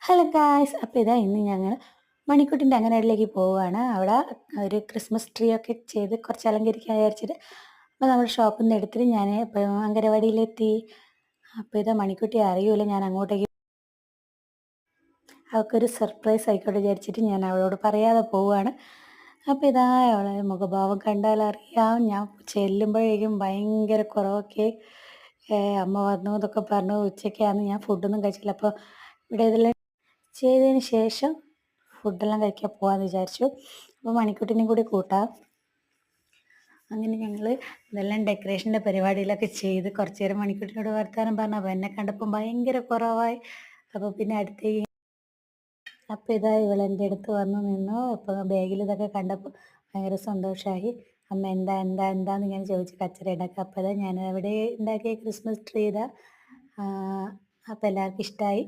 Hello guys. അപ്പോൾ ഇതാ ഇന്ന് ഞങ്ങൾ മണിക്കുട്ടിൻ്റെ അംഗനവാടിയിലേക്ക് പോവുകയാണ്. അവിടെ ഒരു ക്രിസ്മസ് ട്രീ ഒക്കെ ചെയ്ത് കുറച്ച് അലങ്കരിക്കാൻ വിചാരിച്ചിട്ട് അപ്പോൾ നമ്മൾ ഷോപ്പിൽ നിന്ന് എടുത്തിട്ട് ഞാൻ ഇപ്പോൾ അംഗനവാടിയിലെത്തി. അപ്പോൾ ഇതാ മണിക്കുട്ടി അറിയൂല ഞാൻ അങ്ങോട്ടേക്ക്. അവൾക്കൊരു സർപ്രൈസ് ആയിക്കോട്ടെ വിചാരിച്ചിട്ട് ഞാൻ അവളോട് പറയാതെ പോവുകയാണ്. അപ്പോൾ ഇതാ അവളെ മുഖഭാവം കണ്ടാൽ അറിയാം. ഞാൻ ചെല്ലുമ്പോഴേക്കും ഭയങ്കര കുറവൊക്കെ. അമ്മ വന്നു എന്നൊക്കെ പറഞ്ഞു. ഉച്ചയ്ക്കാണ് ഞാൻ ഫുഡൊന്നും കഴിച്ചില്ല. അപ്പോൾ ഇവിടെ ഇതെല്ലാം ചെയ്തതിന് ശേഷം ഫുഡെല്ലാം കഴിക്കാൻ പോകാമെന്ന് വിചാരിച്ചു. അപ്പോൾ മണിക്കുട്ടിനെയും കൂടി കൂട്ടാം. അങ്ങനെ ഞങ്ങൾ ഇതെല്ലാം ഡെക്കറേഷൻ്റെ പരിപാടിയിലൊക്കെ ചെയ്ത് കുറച്ച് നേരം മണിക്കുട്ടിനോട് വർത്താനം പറഞ്ഞു. അപ്പോൾ എന്നെ കണ്ടപ്പം ഭയങ്കര കുറവായി. അപ്പോൾ പിന്നെ അടുത്തേക്ക് അപ്പോൾ ഇതാ ഇവളെൻ്റെ അടുത്ത് വന്ന് നിന്നു. അപ്പോൾ ബാഗിൽ ഇതൊക്കെ കണ്ടപ്പോൾ ഭയങ്കര സന്തോഷമായി. അമ്മ എന്താന്ന് ഇങ്ങനെ ചോദിച്ച് കച്ചറ ഉണ്ടാക്കുക. അപ്പോൾ ഇതാ ഞാൻ അവിടെ ഉണ്ടാക്കിയ ക്രിസ്മസ് ട്രീ ഇതാ. അപ്പോൾ എല്ലാവർക്കും ഇഷ്ടമായി.